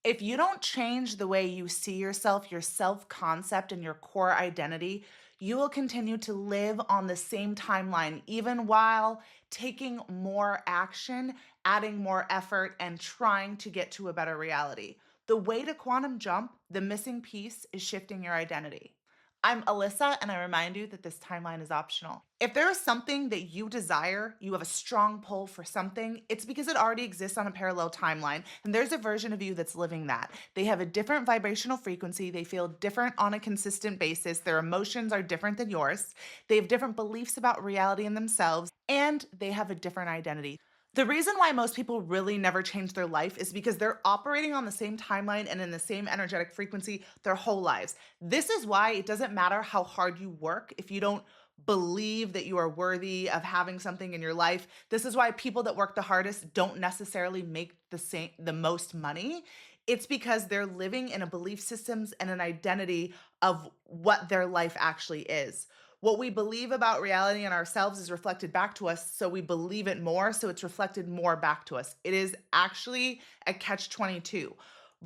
If you don't change the way you see yourself, your self concept, and your core identity, you will continue to live on the same timeline, even while taking more action, adding more effort, and trying to get to a better reality. The way to quantum jump, the missing piece is shifting your identity. I'm Alyssa, and I remind you that this timeline is optional. If there is something that you desire, you have a strong pull for something, it's because it already exists on a parallel timeline, and there's a version of you that's living that. They have a different vibrational frequency, they feel different on a consistent basis, their emotions are different than yours, they have different beliefs about reality and themselves, and they have a different identity. The reason why most people really never change their life is because they're operating on the same timeline and in the same energetic frequency their whole lives. This is why it doesn't matter how hard you work if you don't believe that you are worthy of having something in your life. This is why people that work the hardest don't necessarily make the most money. It's because they're living in a belief systems and an identity of what their life actually is. What we believe about reality and ourselves is reflected back to us, so we believe it more, so it's reflected more back to us. It is actually a catch 22.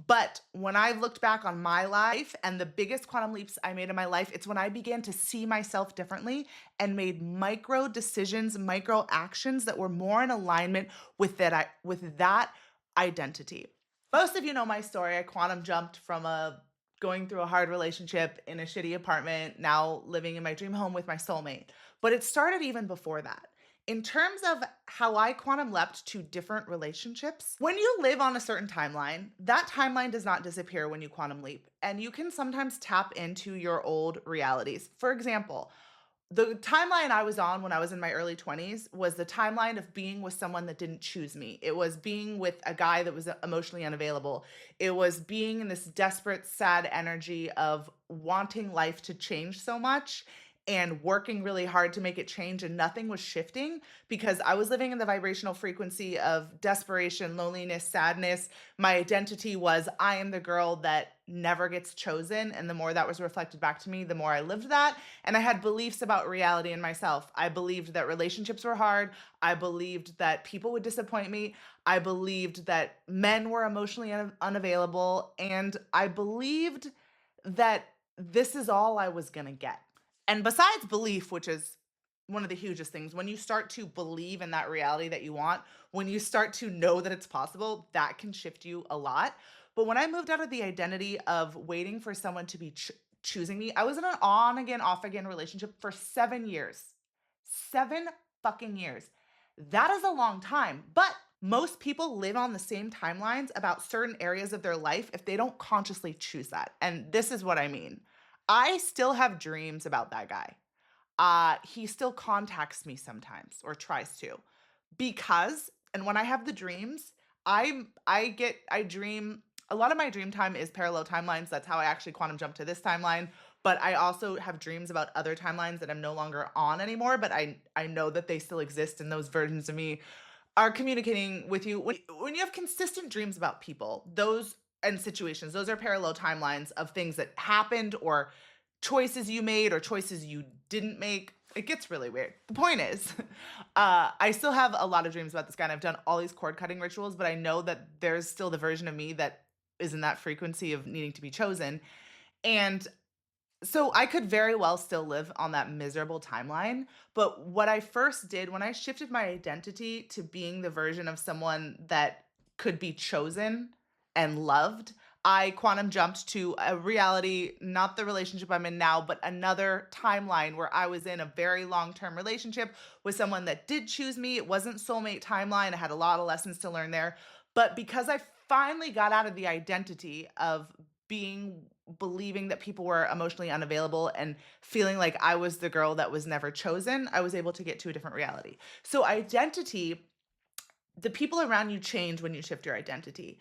But when I've looked back on my life and the biggest quantum leaps I made in my life, it's when I began to see myself differently and made micro decisions, micro actions that were more in alignment with that identity. Most of you know my story. I quantum jumped from a going through a hard relationship in a shitty apartment, now living in my dream home with my soulmate. But it started even before that. In terms of how I quantum leapt to different relationships, when you live on a certain timeline, that timeline does not disappear when you quantum leap. And you can sometimes tap into your old realities. For example, the timeline I was on when I was in my early 20s was the timeline of being with someone that didn't choose me. It was being with a guy that was emotionally unavailable. It was being in this desperate, sad energy of wanting life to change so much and working really hard to make it change, and nothing was shifting because I was living in the vibrational frequency of desperation, loneliness, sadness. My identity was I am the girl that never gets chosen. And the more that was reflected back to me, the more I lived that. And I had beliefs about reality and myself. I believed that relationships were hard. I believed that people would disappoint me. I believed that men were emotionally unavailable. And I believed that this is all I was going to get. And besides belief, which is one of the hugest things, when you start to believe in that reality that you want, when you start to know that it's possible, that can shift you a lot. But when I moved out of the identity of waiting for someone to be choosing me, I was in an on again, off again relationship for 7 years. 7 fucking years. That is a long time. But most people live on the same timelines about certain areas of their life if they don't consciously choose that. And this is what I mean. I still have dreams about that guy. He still contacts me sometimes or tries to because, and when I have the dreams, I dream. A lot of my dream time is parallel timelines. That's how I actually quantum jump to this timeline. But I also have dreams about other timelines that I'm no longer on anymore. But I know that they still exist, and those versions of me are communicating with you. When you have consistent dreams about people, those and situations, those are parallel timelines of things that happened or choices you made or choices you didn't make. It gets really weird. The point is, I still have a lot of dreams about this guy, and I've done all these cord cutting rituals, but I know that there's still the version of me that is in that frequency of needing to be chosen. And so I could very well still live on that miserable timeline. But what I first did when I shifted my identity to being the version of someone that could be chosen and loved, I quantum jumped to a reality, not the relationship I'm in now, but another timeline where I was in a very long term relationship with someone that did choose me. It wasn't soulmate timeline. I had a lot of lessons to learn there. But because I finally got out of the identity of being believing that people were emotionally unavailable and feeling like I was the girl that was never chosen, I was able to get to a different reality. So, identity, the people around you change when you shift your identity.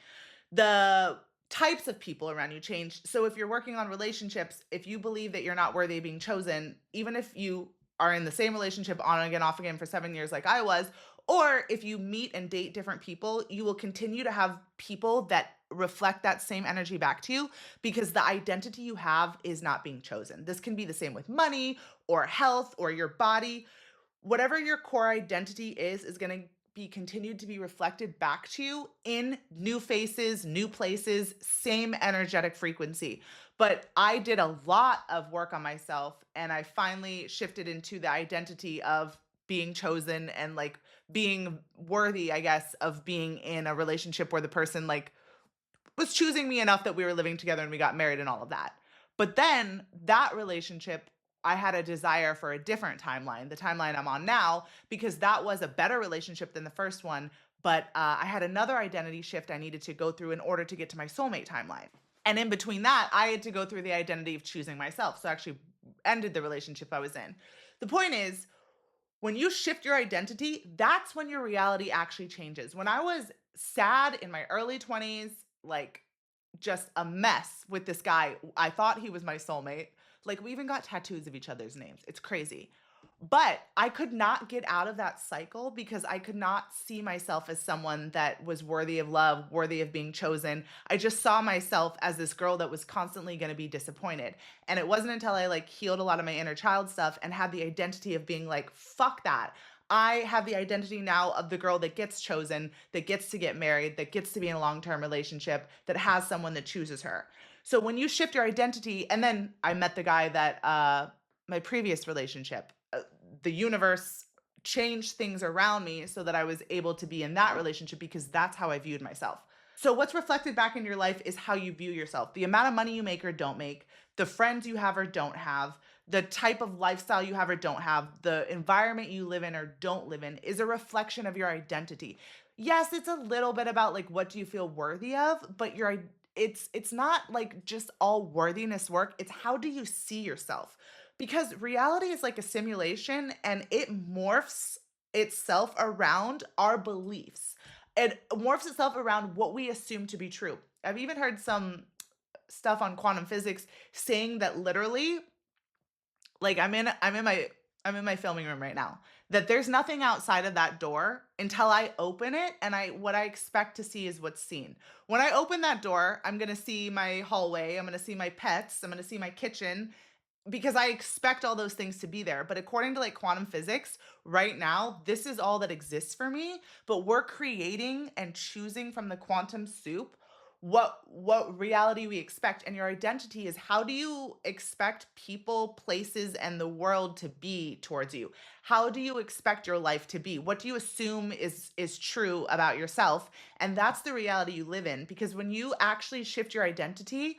The types of people around you change. So, if you're working on relationships, if you believe that you're not worthy of being chosen, even if you are in the same relationship on again, off again for 7 years, like I was, or if you meet and date different people, you will continue to have people that reflect that same energy back to you because the identity you have is not being chosen. This can be the same with money or health or your body. Whatever your core identity is going to be continued to be reflected back to you in new faces, new places, same energetic frequency. But I did a lot of work on myself, and I finally shifted into the identity of being chosen and like being worthy, I guess, of being in a relationship where the person like was choosing me enough that we were living together and we got married and all of that. But then that relationship, I had a desire for a different timeline, the timeline I'm on now, because that was a better relationship than the first one. But I had another identity shift I needed to go through in order to get to my soulmate timeline. And in between that, I had to go through the identity of choosing myself. So I actually ended the relationship I was in. The point is, when you shift your identity, that's when your reality actually changes. When I was sad in my early 20s, like just a mess with this guy, I thought he was my soulmate. Like we even got tattoos of each other's names. It's crazy. But I could not get out of that cycle because I could not see myself as someone that was worthy of love, worthy of being chosen. I just saw myself as this girl that was constantly going to be disappointed. And it wasn't until I like healed a lot of my inner child stuff and had the identity of being like, fuck that. I have the identity now of the girl that gets chosen, that gets to get married, that gets to be in a long-term relationship, that has someone that chooses her. So when you shift your identity, and then I met the guy that my previous relationship, the universe changed things around me so that I was able to be in that relationship because that's how I viewed myself. So what's reflected back in your life is how you view yourself. The amount of money you make or don't make, the friends you have or don't have, the type of lifestyle you have or don't have, the environment you live in or don't live in is a reflection of your identity. Yes, it's a little bit about like what do you feel worthy of, but it's not like just all worthiness work. It's how do you see yourself? Because reality is like a simulation and it morphs itself around our beliefs. It morphs itself around what we assume to be true. I've even heard some stuff on quantum physics saying that literally like I'm in my filming room right now. That there's nothing outside of that door until I open it and I what I expect to see is what's seen. When I open that door, I'm going to see my hallway, I'm going to see my pets, I'm going to see my kitchen because I expect all those things to be there. But according to like quantum physics, right now, this is all that exists for me, but we're creating and choosing from the quantum soup what reality we expect. And your identity is how do you expect people, places, and the world to be towards you? How do you expect your life to be? What do you assume is true about yourself? And that's the reality you live in because when you actually shift your identity,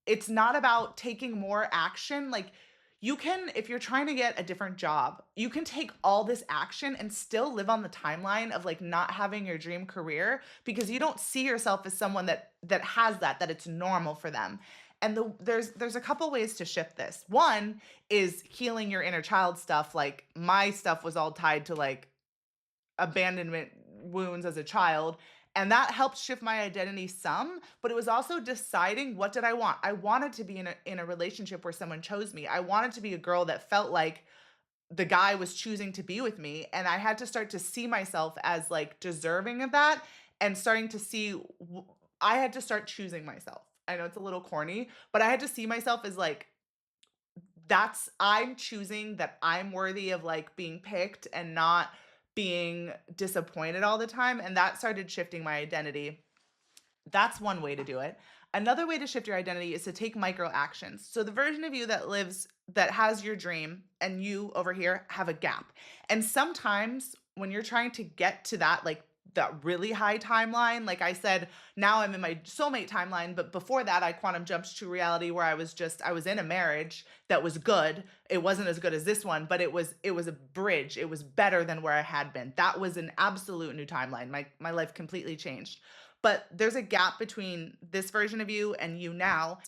it's not about taking more action. Like you can, if you're trying to get a different job, you can take all this action and still live on the timeline of like not having your dream career because you don't see yourself as someone that has that it's normal for them. And there's a couple ways to shift this. One is healing your inner child stuff. Like my stuff was all tied to like abandonment wounds as a child. And that helped shift my identity some, but it was also deciding what did I want? I wanted to be in a relationship where someone chose me. I wanted to be a girl that felt like the guy was choosing to be with me. And I had to start to see myself as like deserving of that and starting to see, I had to start choosing myself. I know it's a little corny, but I had to see myself as like, I'm choosing that I'm worthy of like being picked and not being disappointed all the time. And that started shifting my identity. That's one way to do it. Another way to shift your identity is to take micro actions. So the version of you that has your dream and you over here have a gap. And sometimes when you're trying to get to that, like that really high timeline, like I said, now I'm in my soulmate timeline, but before that I quantum jumped to reality where I was in a marriage that was good. It wasn't as good as this one, but it was a bridge. It was better than where I had been. That was an absolute new timeline. My life completely changed. But there's a gap between this version of you and you now.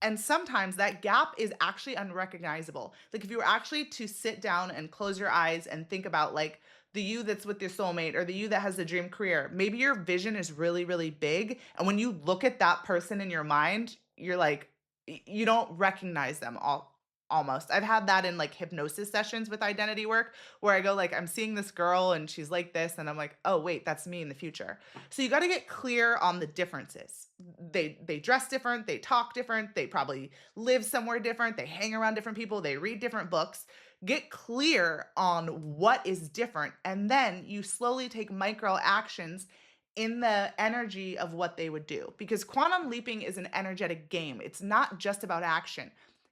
And sometimes that gap is actually unrecognizable. Like if you were actually to sit down and close your eyes and think about like the you that's with your soulmate or the you that has the dream career, maybe your vision is really, really big. And when you look at that person in your mind, you're like, you don't recognize them almost. I've had that in like hypnosis sessions with identity work where I go like, I'm seeing this girl and she's like this. And I'm like, oh, wait, that's me in the future. So you got to get clear on the differences. They dress different, they talk different, they probably live somewhere different, they hang around different people, they read different books. Get clear on what is different, and then you slowly take micro actions in the energy of what they would do. Because quantum leaping is an energetic game. It's not just about action.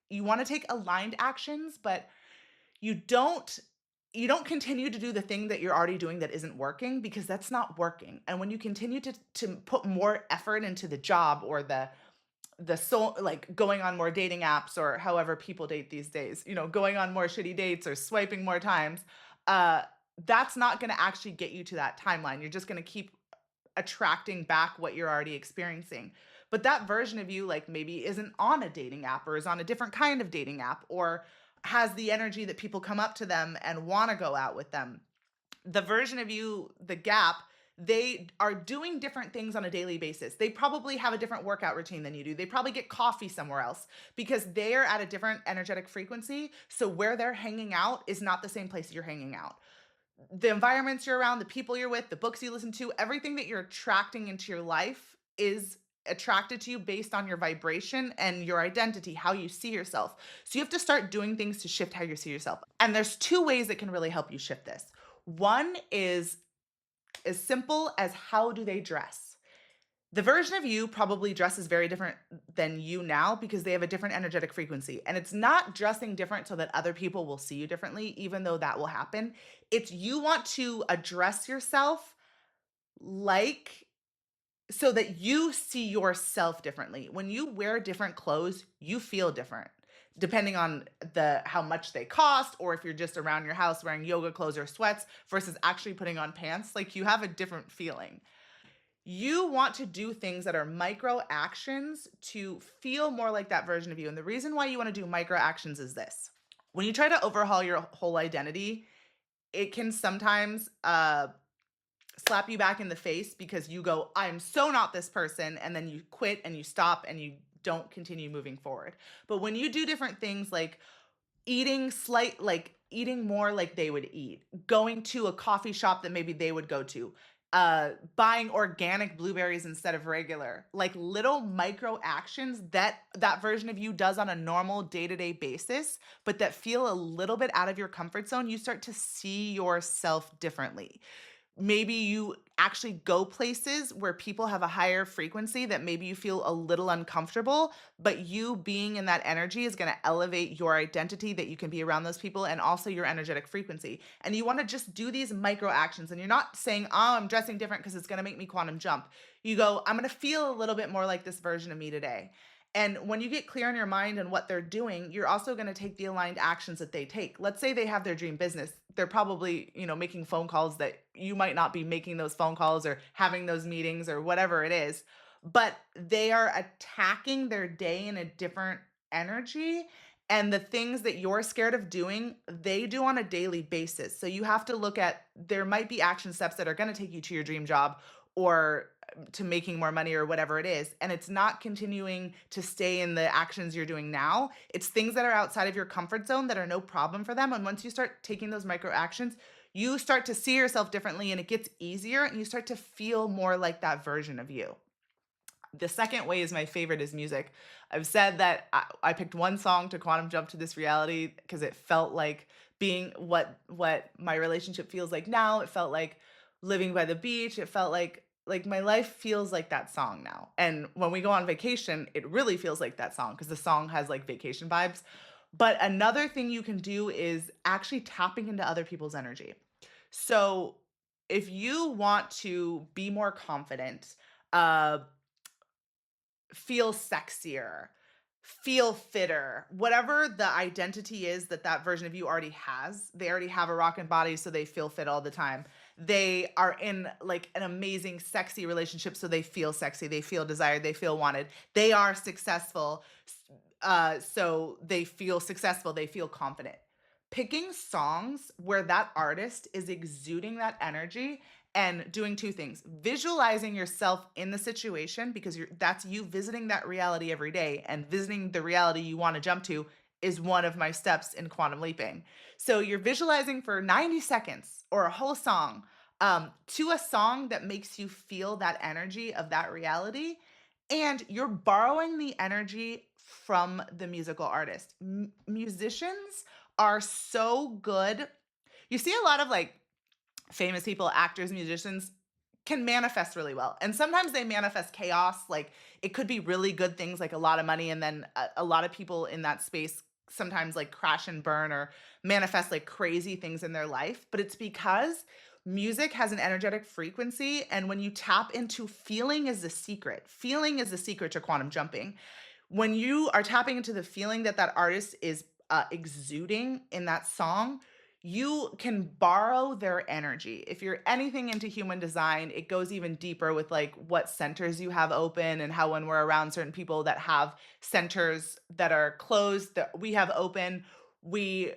You want to take aligned actions, but you don't you don't continue to do the thing that you're already doing that isn't working, because that's not working. And when you continue to put more effort into the job, or the soul, like going on more dating apps, or however people date these days, going on more shitty dates or swiping more times, uh that's not going to actually get you to that timeline. You're just going to keep attracting back what you're already experiencing. But that version of you, like, maybe isn't on a dating app, or is on a different kind of dating app, or has the energy that people come up to them and want to go out with them. The version of you, the gap, they are doing different things on a daily basis. They probably have a different workout routine than you do. They probably get coffee somewhere else, because they're at a different energetic frequency. So where they're hanging out is not the same place you're hanging out. The environments you're around, the people you're with, the books you listen to, everything that you're attracting into your life is attracted to you based on your vibration and your identity, how you see yourself. So you have to start doing things to shift how you see yourself. And there's two ways that can really help you shift this. One is as simple as, how do they dress? The version of you probably dresses very different than you now, because they have a different energetic frequency. And it's not dressing different so that other people will see you differently, even though that will happen. It's, you want to address yourself like, so that you see yourself differently. When you wear different clothes, you feel different, depending on how much they cost, or if you're just around your house wearing yoga clothes or sweats versus actually putting on pants, like, you have a different feeling. You want to do things that are micro actions to feel more like that version of you. And the reason why you want to do micro actions is this: when you try to overhaul your whole identity, it can sometimes slap you back in the face, because you go, I'm so not this person. And then you quit and you stop and you don't continue moving forward. But when you do different things, like eating more like they would eat, going to a coffee shop that maybe they would go to, buying organic blueberries instead of regular, like little micro actions that version of you does on a normal day-to-day basis, but that feel a little bit out of your comfort zone, you start to see yourself differently. Maybe you actually go places where people have a higher frequency that maybe you feel a little uncomfortable, but you being in that energy is going to elevate your identity, that you can be around those people, and also your energetic frequency. And you want to just do these micro actions, and you're not saying, oh, I'm dressing different because it's going to make me quantum jump. You go, I'm going to feel a little bit more like this version of me today. And when you get clear in your mind on what they're doing, you're also going to take the aligned actions that they take. Let's say they have their dream business. They're probably, making phone calls that you might not be making, those phone calls or having those meetings or whatever it is, but they are attacking their day in a different energy. And the things that you're scared of doing, they do on a daily basis. So you have to look at, there might be action steps that are going to take you to your dream job, or to making more money, or whatever it is. And it's not continuing to stay in the actions you're doing now. It's things that are outside of your comfort zone that are no problem for them. And once you start taking those micro actions, you start to see yourself differently, and it gets easier, and you start to feel more like that version of you. The second way is my favorite, is music. I've said that I picked one song to quantum jump to this reality because it felt like being what my relationship feels like now. It felt like living by the beach. It felt like my life feels like that song now. And when we go on vacation, it really feels like that song, because the song has like vacation vibes. But another thing you can do is actually tapping into other people's energy. So if you want to be more confident, uh feel sexier, feel fitter, whatever the identity is that that version of you already has. They already have a rockin' body, so they feel fit all the time. They are in like an amazing, sexy relationship, so they feel sexy, they feel desired, they feel wanted. They are successful, so they feel successful, they feel confident. Picking songs where that artist is exuding that energy, and doing two things: visualizing yourself in the situation, because that's you visiting that reality every day, and visiting the reality you want to jump to is one of my steps in quantum leaping. So you're visualizing for 90 seconds or a whole song, to a song that makes you feel that energy of that reality, and you're borrowing the energy from the musical artist. Musicians are so good. You see a lot of like famous people, actors, musicians can manifest really well. And sometimes they manifest chaos. Like it could be really good things like a lot of money. And then a lot of people in that space sometimes like crash and burn or manifest like crazy things in their life. But it's because music has an energetic frequency. And when you tap into feeling is the secret to quantum jumping. When you are tapping into the feeling that that artist is exuding in that song, you can borrow their energy. If you're anything into human design, it goes even deeper with like what centers you have open and how when we're around certain people that have centers that are closed that we have open, we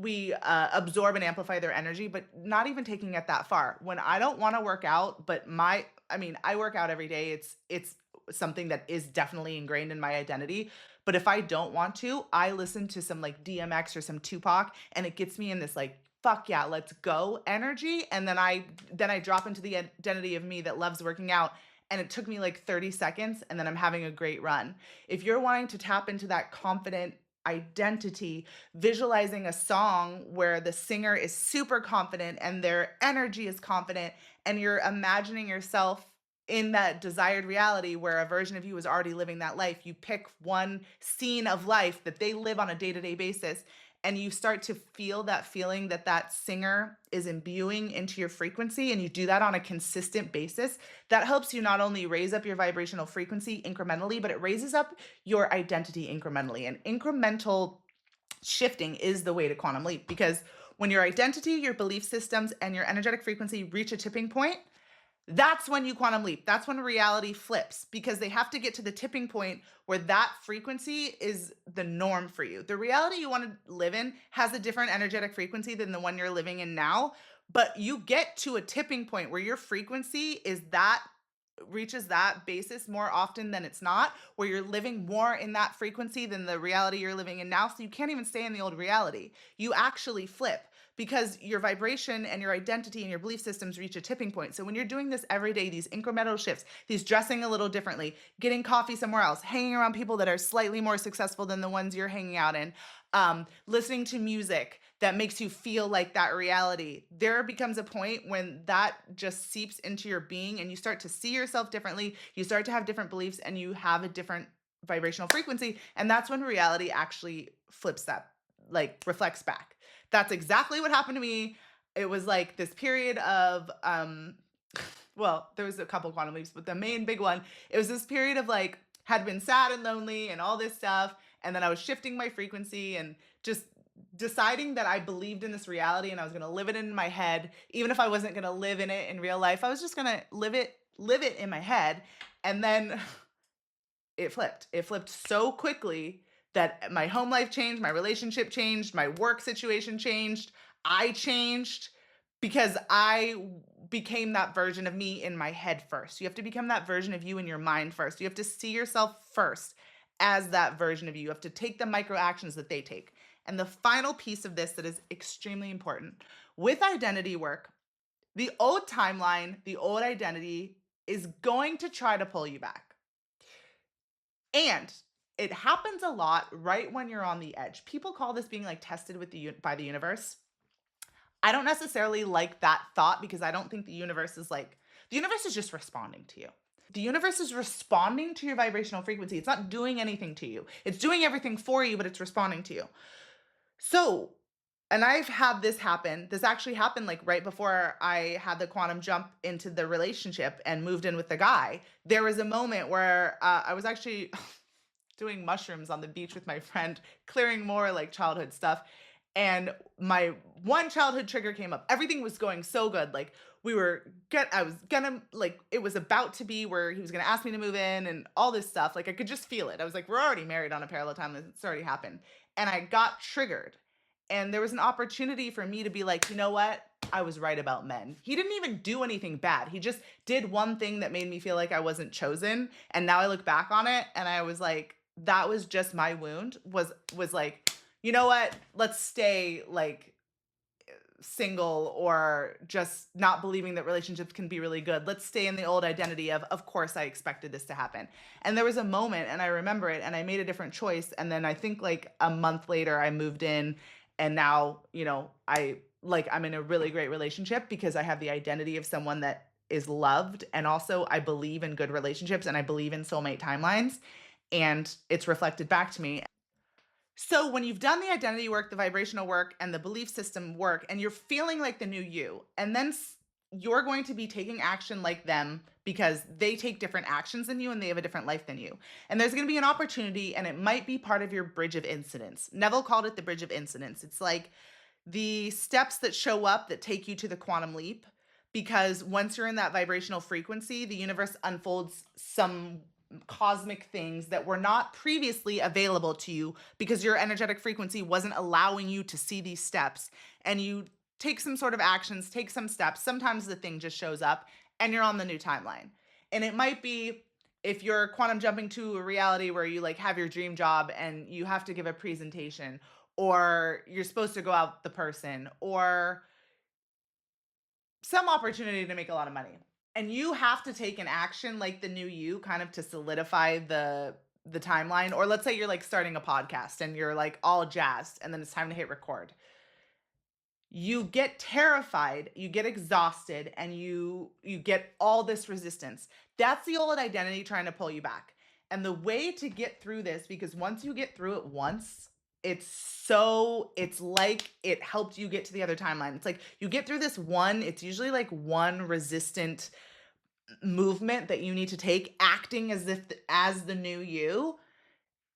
we absorb and amplify their energy, but not even taking it that far. When I don't want to work out, but I mean, I work out every day. It's something that is definitely ingrained in my identity. But if I don't want to, I listen to some like DMX or some Tupac, and it gets me in this like fuck yeah, let's go energy. And then I drop into the identity of me that loves working out. And it took me like 30 seconds, and then I'm having a great run. If you're wanting to tap into that confident identity, visualizing a song where the singer is super confident and their energy is confident, and you're imagining yourself in that desired reality where a version of you is already living that life. You pick one scene of life that they live on a day to day basis, and you start to feel that feeling that that singer is imbuing into your frequency, and you do that on a consistent basis. That helps you not only raise up your vibrational frequency incrementally, but it raises up your identity incrementally. And incremental shifting is the way to quantum leap, because when your identity, your belief systems, and your energetic frequency reach a tipping point, that's when you quantum leap. That's when reality flips, because they have to get to the tipping point where that frequency is the norm for you. The reality you want to live in has a different energetic frequency than the one you're living in now, but you get to a tipping point where your frequency is that reaches that basis more often than it's not, where you're living more in that frequency than the reality you're living in now. So you can't even stay in the old reality. You actually flip, because your vibration and your identity and your belief systems reach a tipping point. So when you're doing this every day, these incremental shifts, these dressing a little differently, getting coffee somewhere else, hanging around people that are slightly more successful than the ones you're hanging out in, listening to music that makes you feel like that reality, there becomes a point when that just seeps into your being and you start to see yourself differently. You start to have different beliefs and you have a different vibrational frequency. And that's when reality actually flips that, like reflects back. That's exactly what happened to me. It was like this period of, well, there was a couple quantum leaps, but the main big one, it was this period of like, had been sad and lonely and all this stuff. And then I was shifting my frequency and just deciding that I believed in this reality and I was going to live it in my head. Even if I wasn't going to live in it in real life, I was just going to live it in my head. And then it flipped. It flipped so quickly that my home life changed, my relationship changed, my work situation changed. I changed because I became that version of me in my head first. You have to become that version of you in your mind first. You have to see yourself first as that version of you. You have to take the micro actions that they take. And the final piece of this that is extremely important with identity work, the old timeline, the old identity is going to try to pull you back. And it happens a lot right when you're on the edge. People call this being like tested with by the universe. I don't necessarily like that thought, because I don't think the universe is just responding to you. The universe is responding to your vibrational frequency. It's not doing anything to you. It's doing everything for you, but it's responding to you. So, and I've had this happen. This actually happened like right before I had the quantum jump into the relationship and moved in with the guy. There was a moment where I was actually doing mushrooms on the beach with my friend, clearing more like childhood stuff. And my one childhood trigger came up. Everything was going so good. Like I was gonna, like, it was about to be where he was gonna ask me to move in and all this stuff. Like I could just feel it. I was like, we're already married on a parallel timeline. It's already happened. And I got triggered. And there was an opportunity for me to be like, you know what? I was right about men. He didn't even do anything bad. He just did one thing that made me feel like I wasn't chosen. And now I look back on it and I was like, that was just my wound, was like, you know what? Let's stay like single, or just not believing that relationships can be really good. Let's stay in the old identity of course I expected this to happen. And there was a moment and I remember it and I made a different choice. And then I think like a month later I moved in And now, I'm in a really great relationship because I have the identity of someone that is loved. And also, I believe in good relationships and I believe in soulmate timelines. And it's reflected back to me. So, when you've done the identity work, the vibrational work, and the belief system work, and you're feeling like the new you, and then you're going to be taking action like them because they take different actions than you and they have a different life than you. And there's going to be an opportunity, and it might be part of your bridge of incidents. Neville called it the bridge of incidents. It's like the steps that show up that take you to the quantum leap, because once you're in that vibrational frequency, the universe unfolds some cosmic things that were not previously available to you because your energetic frequency wasn't allowing you to see these steps. And you take some sort of actions, take some steps. Sometimes the thing just shows up and you're on the new timeline. And it might be, if you're quantum jumping to a reality where you like have your dream job and you have to give a presentation, or you're supposed to go out with the person, or some opportunity to make a lot of money. And you have to take an action like the new you, kind of to solidify the timeline. Or let's say you're like starting a podcast and you're like all jazzed and then it's time to hit record. You get terrified, you get exhausted, and you get all this resistance. That's the old identity trying to pull you back. And the way to get through this, because once you get through it once, it's like it helped you get to the other timeline. It's like you get through this one, it's usually like one resistant movement that you need to take, acting as if as the new you.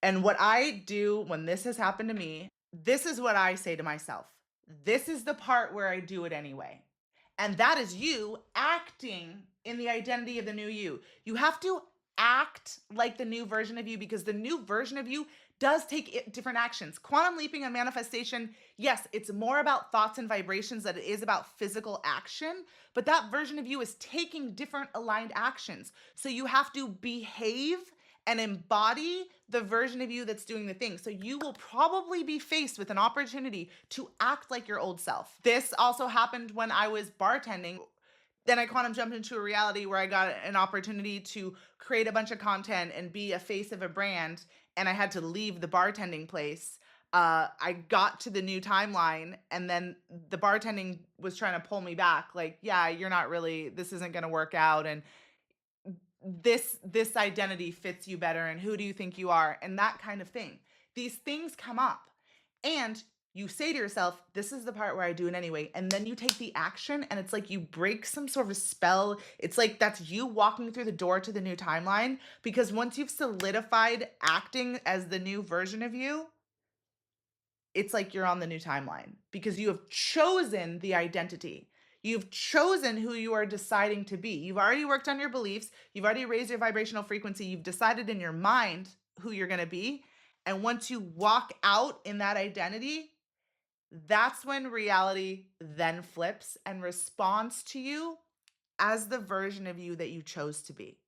And what I do when this has happened to me, this is what I say to myself. This is the part where I do it anyway. And that is you acting in the identity of the new you. You have to act like the new version of you, because the new version of you does take different actions. Quantum leaping and manifestation, yes, it's more about thoughts and vibrations than it is about physical action, but that version of you is taking different aligned actions. So you have to behave and embody the version of you that's doing the thing. So you will probably be faced with an opportunity to act like your old self. This also happened when I was bartending. Then I quantum jumped into a reality where I got an opportunity to create a bunch of content and be a face of a brand, and I had to leave the bartending place. I got to the new timeline, and then the bartending was trying to pull me back. Like, yeah, you're not really, this isn't going to work out. And this identity fits you better, and who do you think you are, and that kind of thing. These things come up, and you say to yourself, this is the part where I do it anyway, and then you take the action, and it's like you break some sort of spell. It's like that's you walking through the door to the new timeline, because once you've solidified acting as the new version of you, it's like you're on the new timeline because you have chosen the identity. You've chosen who you are deciding to be. You've already worked on your beliefs. You've already raised your vibrational frequency. You've decided in your mind who you're going to be. And once you walk out in that identity, that's when reality then flips and responds to you as the version of you that you chose to be.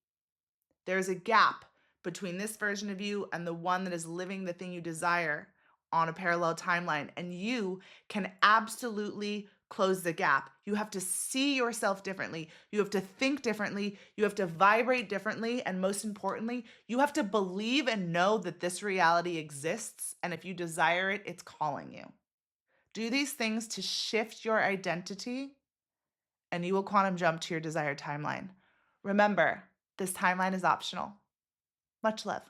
There's a gap between this version of you and the one that is living the thing you desire on a parallel timeline. And you can absolutely close the gap. You have to see yourself differently. You have to think differently. You have to vibrate differently. And most importantly, you have to believe and know that this reality exists. And if you desire it, it's calling you. Do these things to shift your identity, and you will quantum jump to your desired timeline. Remember, this timeline is optional. Much love.